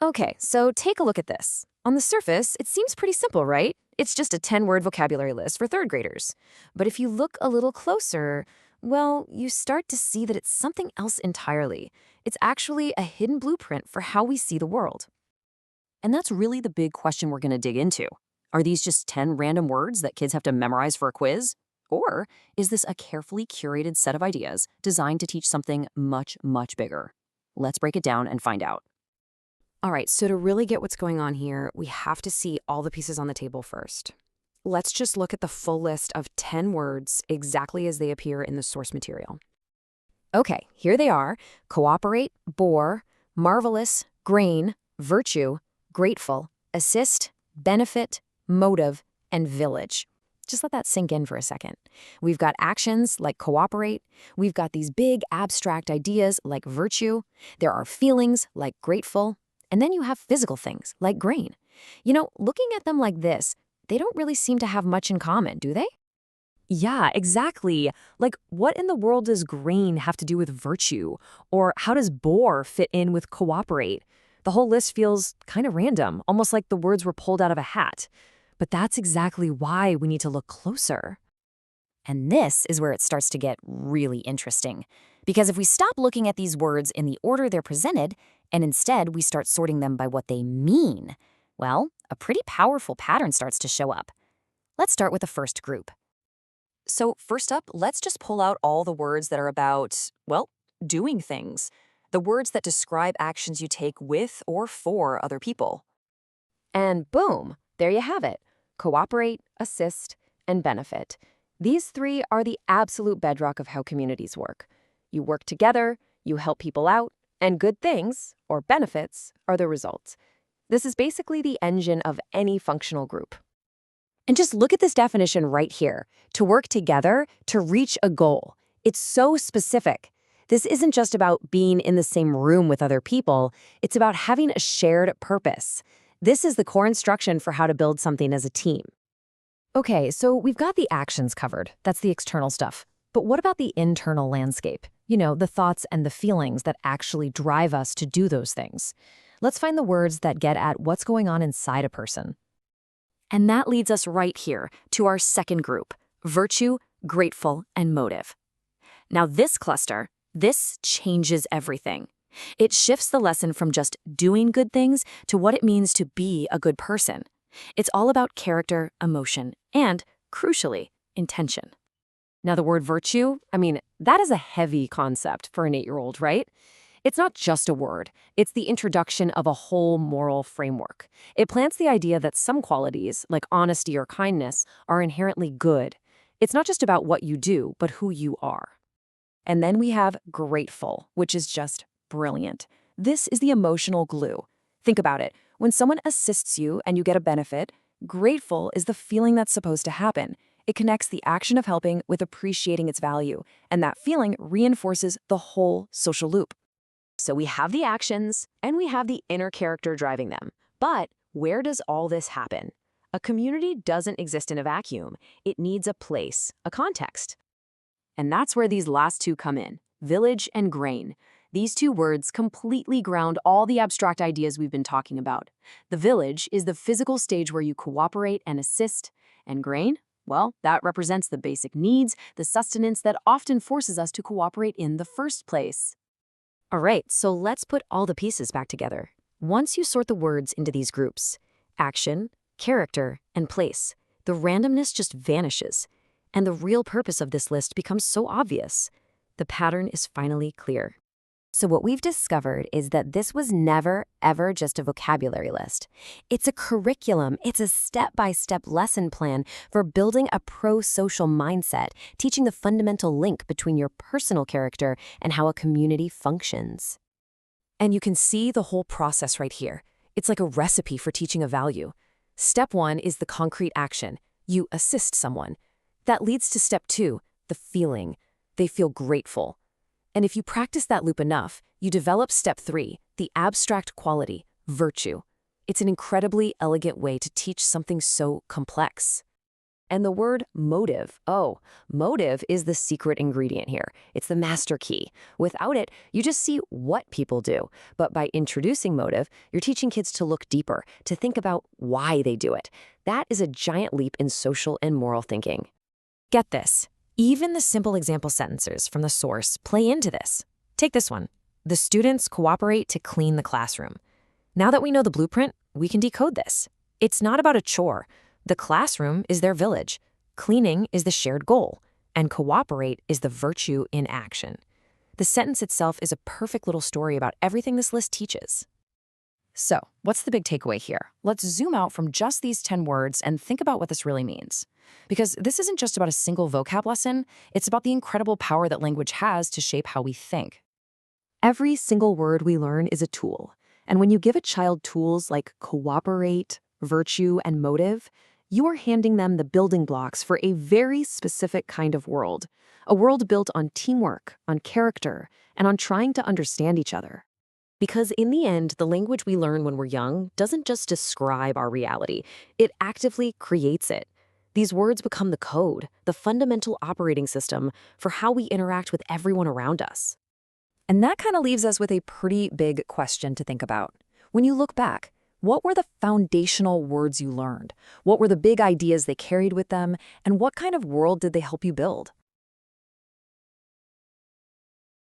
Okay, so take a look at this. On the surface, it seems pretty simple, right? It's just a 10-word vocabulary list for third graders. But if you look a little closer, well, you start to see that it's something else entirely. It's actually a hidden blueprint for how we see the world. And that's really the big question we're going to dig into. Are these just 10 random words that kids have to memorize for a quiz? Or is this a carefully curated set of ideas designed to teach something much, much bigger? Let's break it down and find out. All right, so to really get what's going on here, we have to see all the pieces on the table first. Let's just look at the full list of 10 words exactly as they appear in the source material. Okay, here they are: cooperate, bore, marvelous, grain, virtue, grateful, assist, benefit, motive, and village. Just let that sink in for a second. We've got actions like cooperate. We've got these big abstract ideas like virtue. There are feelings like grateful. And then you have physical things like grain. Looking at them like this, they don't really seem to have much in common, do they? Yeah, exactly. Like, what in the world does grain have to do with virtue? Or how does bore fit in with cooperate? The whole list feels kind of random, almost like the words were pulled out of a hat. But that's exactly why we need to look closer. And this is where it starts to get really interesting. Because if we stop looking at these words in the order they're presented, and instead we start sorting them by what they mean, well, a pretty powerful pattern starts to show up. Let's start with the first group. So first up, let's just pull out all the words that are about, well, doing things. The words that describe actions you take with or for other people. And boom, there you have it. Cooperate, assist, and benefit. These three are the absolute bedrock of how communities work. You work together, you help people out, and good things, or benefits, are the results. This is basically the engine of any functional group. And just look at this definition right here: to work together to reach a goal. It's so specific. This isn't just about being in the same room with other people, it's about having a shared purpose. This is the core instruction for how to build something as a team. Okay, so we've got the actions covered. That's the external stuff. But what about the internal landscape? The thoughts and the feelings that actually drive us to do those things. Let's find the words that get at what's going on inside a person. And that leads us right here to our second group: virtue, grateful, and motive. Now this cluster, this changes everything. It shifts the lesson from just doing good things to what it means to be a good person. It's all about character, emotion, and, crucially, intention. Now the word virtue, that is a heavy concept for an 8-year-old, right? It's not just a word. It's the introduction of a whole moral framework. It plants the idea that some qualities, like honesty or kindness, are inherently good. It's not just about what you do, but who you are. And then we have grateful, which is just brilliant. This is the emotional glue. Think about it. When someone assists you and you get a benefit, grateful is the feeling that's supposed to happen. It connects the action of helping with appreciating its value, and that feeling reinforces the whole social loop. So we have the actions, and we have the inner character driving them. But where does all this happen? A community doesn't exist in a vacuum. It needs a place, a context. And that's where these last two come in: village and grain. These two words completely ground all the abstract ideas we've been talking about. The village is the physical stage where you cooperate and assist, and grain, well, that represents the basic needs, the sustenance that often forces us to cooperate in the first place. All right, so let's put all the pieces back together. Once you sort the words into these groups, action, character, and place, the randomness just vanishes, and the real purpose of this list becomes so obvious. The pattern is finally clear. So what we've discovered is that this was never, ever just a vocabulary list. It's a curriculum. It's a step-by-step lesson plan for building a pro-social mindset, teaching the fundamental link between your personal character and how a community functions. And you can see the whole process right here. It's like a recipe for teaching a value. Step 1 is the concrete action. You assist someone. That leads to step 2, the feeling. They feel grateful. And if you practice that loop enough, you develop step 3, the abstract quality, virtue. It's an incredibly elegant way to teach something so complex. And the word motive, oh, motive is the secret ingredient here. It's the master key. Without it, you just see what people do. But by introducing motive, you're teaching kids to look deeper, to think about why they do it. That is a giant leap in social and moral thinking. Get this. Even the simple example sentences from the source play into this. Take this one. The students cooperate to clean the classroom. Now that we know the blueprint, we can decode this. It's not about a chore. The classroom is their village. Cleaning is the shared goal. And cooperate is the virtue in action. The sentence itself is a perfect little story about everything this list teaches. So, what's the big takeaway here? Let's zoom out from just these 10 words and think about what this really means. Because this isn't just about a single vocab lesson, it's about the incredible power that language has to shape how we think. Every single word we learn is a tool. And when you give a child tools like cooperate, virtue, and motive, you are handing them the building blocks for a very specific kind of world. A world built on teamwork, on character, and on trying to understand each other. Because in the end, the language we learn when we're young doesn't just describe our reality, it actively creates it. These words become the code, the fundamental operating system for how we interact with everyone around us. And that kind of leaves us with a pretty big question to think about. When you look back, what were the foundational words you learned? What were the big ideas they carried with them? And what kind of world did they help you build?